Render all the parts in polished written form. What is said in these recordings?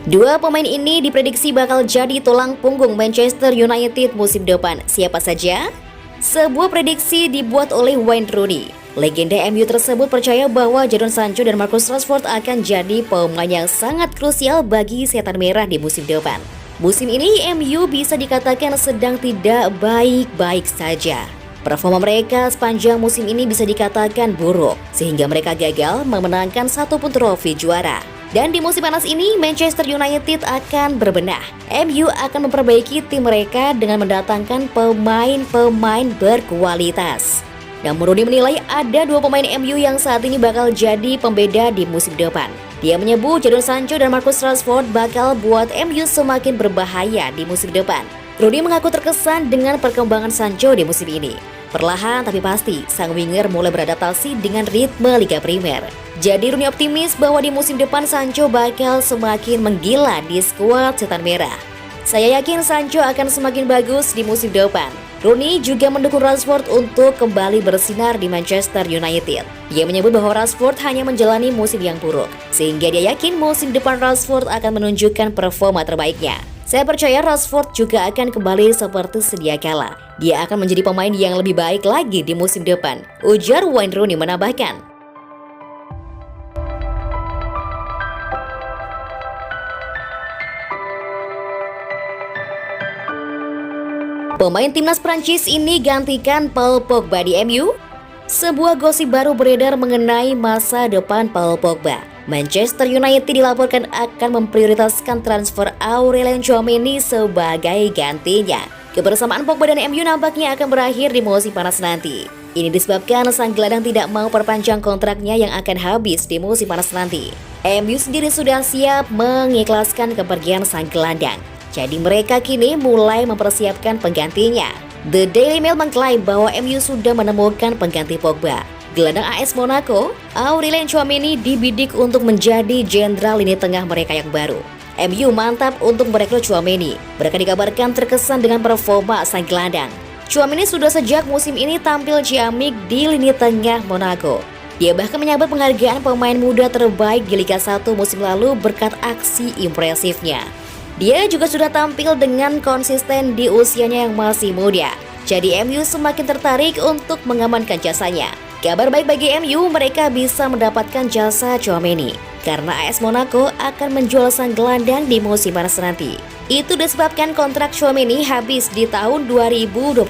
Dua pemain ini diprediksi bakal jadi tulang punggung Manchester United musim depan. Siapa saja? Sebuah prediksi dibuat oleh Wayne Rooney. Legenda MU tersebut percaya bahwa Jadon Sancho dan Marcus Rashford akan jadi pemain yang sangat krusial bagi Setan Merah di musim depan. Musim ini MU bisa dikatakan sedang tidak baik-baik saja. Performa mereka sepanjang musim ini bisa dikatakan buruk, sehingga mereka gagal memenangkan satupun trofi juara. Dan di musim panas ini, Manchester United akan berbenah. MU akan memperbaiki tim mereka dengan mendatangkan pemain-pemain berkualitas. Namun Rooney menilai ada dua pemain MU yang saat ini bakal jadi pembeda di musim depan. Dia menyebut Jadon Sancho dan Marcus Rashford bakal buat MU semakin berbahaya di musim depan. Rooney mengaku terkesan dengan perkembangan Sancho di musim ini. Perlahan tapi pasti, sang winger mulai beradaptasi dengan ritme Liga Primer. Jadi Rooney optimis bahwa di musim depan Sancho bakal semakin menggila di skuad Setan Merah. Saya yakin Sancho akan semakin bagus di musim depan. Rooney juga mendukung Rashford untuk kembali bersinar di Manchester United. Ia menyebut bahwa Rashford hanya menjalani musim yang buruk, sehingga dia yakin musim depan Rashford akan menunjukkan performa terbaiknya. Saya percaya Rashford juga akan kembali seperti sedia kala. Dia akan menjadi pemain yang lebih baik lagi di musim depan, ujar Wayne Rooney menambahkan. Pemain timnas Prancis ini gantikan Paul Pogba di MU? Sebuah gosip baru beredar mengenai masa depan Paul Pogba. Manchester United dilaporkan akan memprioritaskan transfer Aurelien Tchouaméni sebagai gantinya. Kebersamaan Pogba dan MU nampaknya akan berakhir di musim panas nanti. Ini disebabkan sang gelandang tidak mau perpanjang kontraknya yang akan habis di musim panas nanti. MU sendiri sudah siap mengikhlaskan kepergian sang gelandang. Jadi mereka kini mulai mempersiapkan penggantinya. The Daily Mail mengklaim bahwa MU sudah menemukan pengganti Pogba. Gelandang AS Monaco, Aurelien Tchouaméni dibidik untuk menjadi jenderal lini tengah mereka yang baru. MU mantap untuk merekrut Tchouaméni. Mereka dikabarkan terkesan dengan performa sang gelandang. Tchouaméni sudah sejak musim ini tampil ciamik di lini tengah Monaco. Dia bahkan menyabet penghargaan pemain muda terbaik di Liga 1 musim lalu berkat aksi impresifnya. Dia juga sudah tampil dengan konsisten di usianya yang masih muda. Jadi MU semakin tertarik untuk mengamankan jasanya. Kabar baik bagi MU, mereka bisa mendapatkan jasa Tchouaméni karena AS Monaco akan menjual sang gelandang di musim panas nanti. Itu disebabkan kontrak Tchouaméni habis di tahun 2023.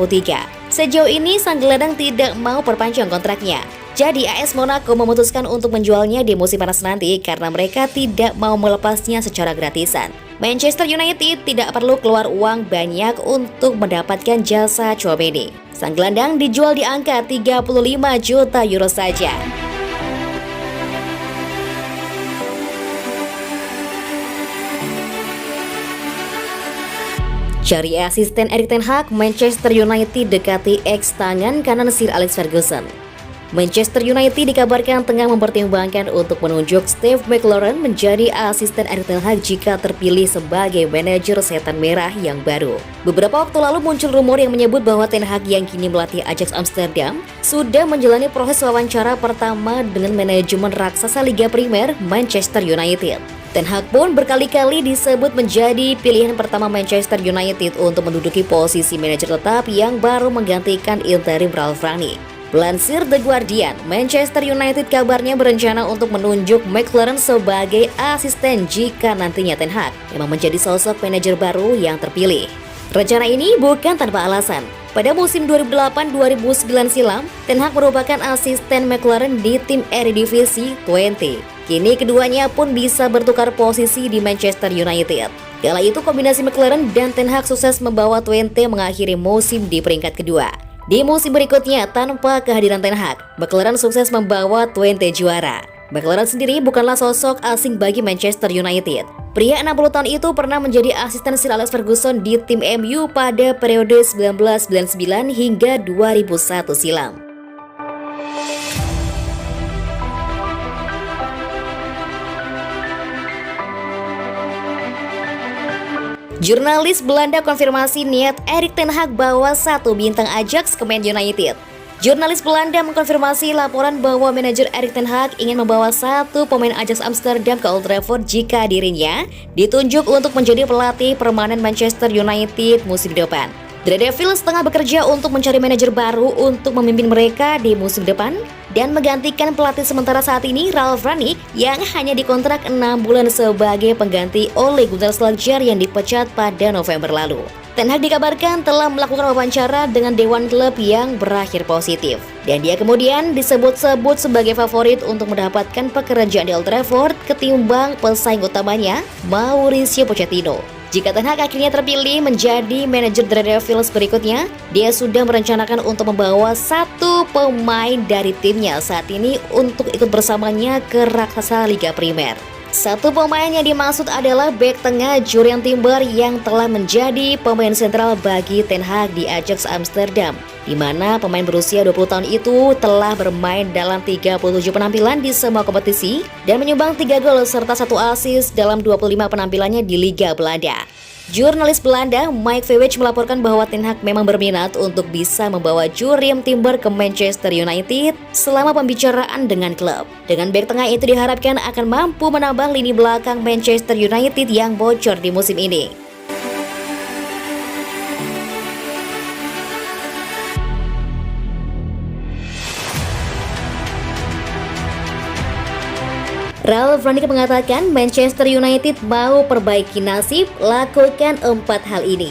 Sejauh ini sang gelandang tidak mau perpanjang kontraknya. Jadi AS Monaco memutuskan untuk menjualnya di musim panas nanti karena mereka tidak mau melepasnya secara gratisan. Manchester United tidak perlu keluar uang banyak untuk mendapatkan jasa Tchouaméni. Sang gelandang dijual di angka 35 juta euro saja. Cari asisten Erik ten Hag, Manchester United dekati ex tangan kanan Sir Alex Ferguson. Manchester United dikabarkan tengah mempertimbangkan untuk menunjuk Steve McClaren menjadi asisten Erik ten Hag jika terpilih sebagai manajer Setan Merah yang baru. Beberapa waktu lalu muncul rumor yang menyebut bahwa Ten Hag yang kini melatih Ajax Amsterdam sudah menjalani proses wawancara pertama dengan manajemen raksasa Liga Primer Manchester United. Ten Hag pun berkali-kali disebut menjadi pilihan pertama Manchester United untuk menduduki posisi manajer tetap yang baru menggantikan interim Ralf Rangnick. Lansir The Guardian, Manchester United kabarnya berencana untuk menunjuk McClaren sebagai asisten jika nantinya Ten Hag memang menjadi sosok manajer baru yang terpilih. Rencana ini bukan tanpa alasan. Pada musim 2008-2009 silam, Ten Hag merupakan asisten McClaren di tim Eredivisie Twente. Kini keduanya pun bisa bertukar posisi di Manchester United. Kala itu kombinasi McClaren dan Ten Hag sukses membawa Twente mengakhiri musim di peringkat kedua. Di musim berikutnya, tanpa kehadiran Ten Hag, McClaren sukses membawa Twente juara. McClaren sendiri bukanlah sosok asing bagi Manchester United. Pria 60 tahun itu pernah menjadi asisten Sir Alex Ferguson di tim MU pada periode 1999 hingga 2001 silam. Jurnalis Belanda konfirmasi niat Erik ten Hag bawa 1 bintang Ajax ke Man United. Jurnalis Belanda mengkonfirmasi laporan bahwa manajer Erik ten Hag ingin membawa satu pemain Ajax Amsterdam ke Old Trafford jika dirinya ditunjuk untuk menjadi pelatih permanen Manchester United musim depan. The Red Devils tengah bekerja untuk mencari manajer baru untuk memimpin mereka di musim depan dan menggantikan pelatih sementara saat ini Ralf Rangnick yang hanya dikontrak 6 bulan sebagai pengganti Ole Gunnar Solskjaer yang dipecat pada November lalu. Ten Hag dikabarkan telah melakukan wawancara dengan dewan klub yang berakhir positif. Dan dia kemudian disebut-sebut sebagai favorit untuk mendapatkan pekerjaan di Old Trafford ketimbang pesaing utamanya Mauricio Pochettino. Jika Ten Hag akhirnya terpilih menjadi manajer The Red Devils berikutnya, dia sudah merencanakan untuk membawa satu pemain dari timnya saat ini untuk ikut bersamanya ke raksasa Liga Primer. Satu pemain yang dimaksud adalah bek tengah Jurriën Timber yang telah menjadi pemain sentral bagi Ten Hag di Ajax Amsterdam, di mana pemain berusia 20 tahun itu telah bermain dalam 37 penampilan di semua kompetisi dan menyumbang 3 gol serta 1 assist dalam 25 penampilannya di Liga Belanda. Jurnalis Belanda Mike Verwij melaporkan bahwa Ten Hag memang berminat untuk bisa membawa Jurriën Timber ke Manchester United selama pembicaraan dengan klub. Dengan bek tengah itu diharapkan akan mampu menambah lini belakang Manchester United yang bocor di musim ini. Ralf Rangnick mengatakan Manchester United mau perbaiki nasib, lakukan 4 hal ini.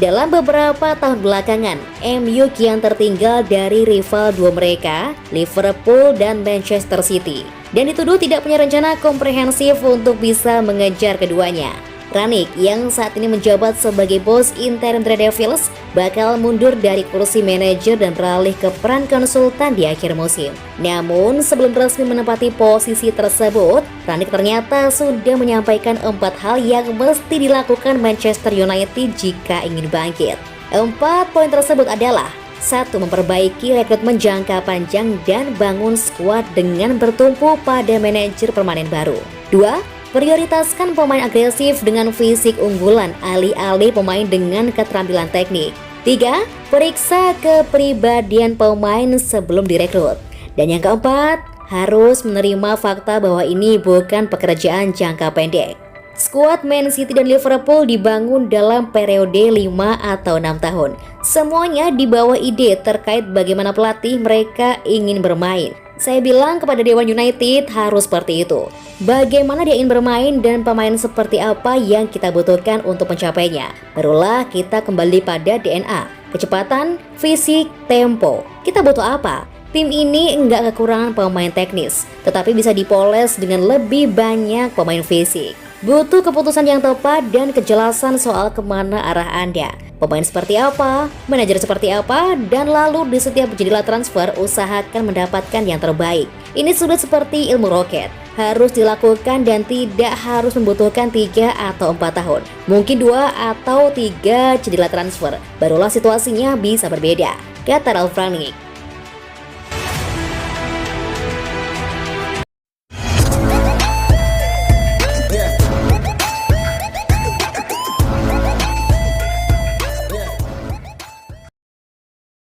Dalam beberapa tahun belakangan, MU kian tertinggal dari rival dua mereka, Liverpool dan Manchester City, dan dituduh tidak punya rencana komprehensif untuk bisa mengejar keduanya. Rangnick yang saat ini menjabat sebagai bos interim The Red Devils bakal mundur dari kursi manajer dan beralih ke peran konsultan di akhir musim. Namun sebelum resmi menempati posisi tersebut, Rangnick ternyata sudah menyampaikan 4 hal yang mesti dilakukan Manchester United jika ingin bangkit. 4 poin tersebut adalah: 1. Memperbaiki rekrutmen jangka panjang dan bangun skuad dengan bertumpu pada manajer permanen baru. 2. Prioritaskan pemain agresif dengan fisik unggulan alih-alih pemain dengan keterampilan teknik. 3. Periksa kepribadian pemain sebelum direkrut. Dan yang keempat, harus menerima fakta bahwa ini bukan pekerjaan jangka pendek. Skuad Man City dan Liverpool dibangun dalam periode 5 atau 6 tahun. Semuanya di bawah ide terkait bagaimana pelatih mereka ingin bermain. Saya bilang kepada Dewan United harus seperti itu. Bagaimana dia ingin bermain dan pemain seperti apa yang kita butuhkan untuk mencapainya. Barulah kita kembali pada DNA, kecepatan, fisik, tempo. Kita butuh apa? Tim ini enggak kekurangan pemain teknis, tetapi bisa dipoles dengan lebih banyak pemain fisik. Butuh keputusan yang tepat dan kejelasan soal kemana arah Anda. Pemain seperti apa, manajer seperti apa, dan lalu di setiap jendela transfer usahakan mendapatkan yang terbaik. Ini sudah seperti ilmu roket, harus dilakukan dan tidak harus membutuhkan 3 atau 4 tahun. Mungkin 2 atau 3 jendela transfer, barulah situasinya bisa berbeda, kata Ralf Rangnick.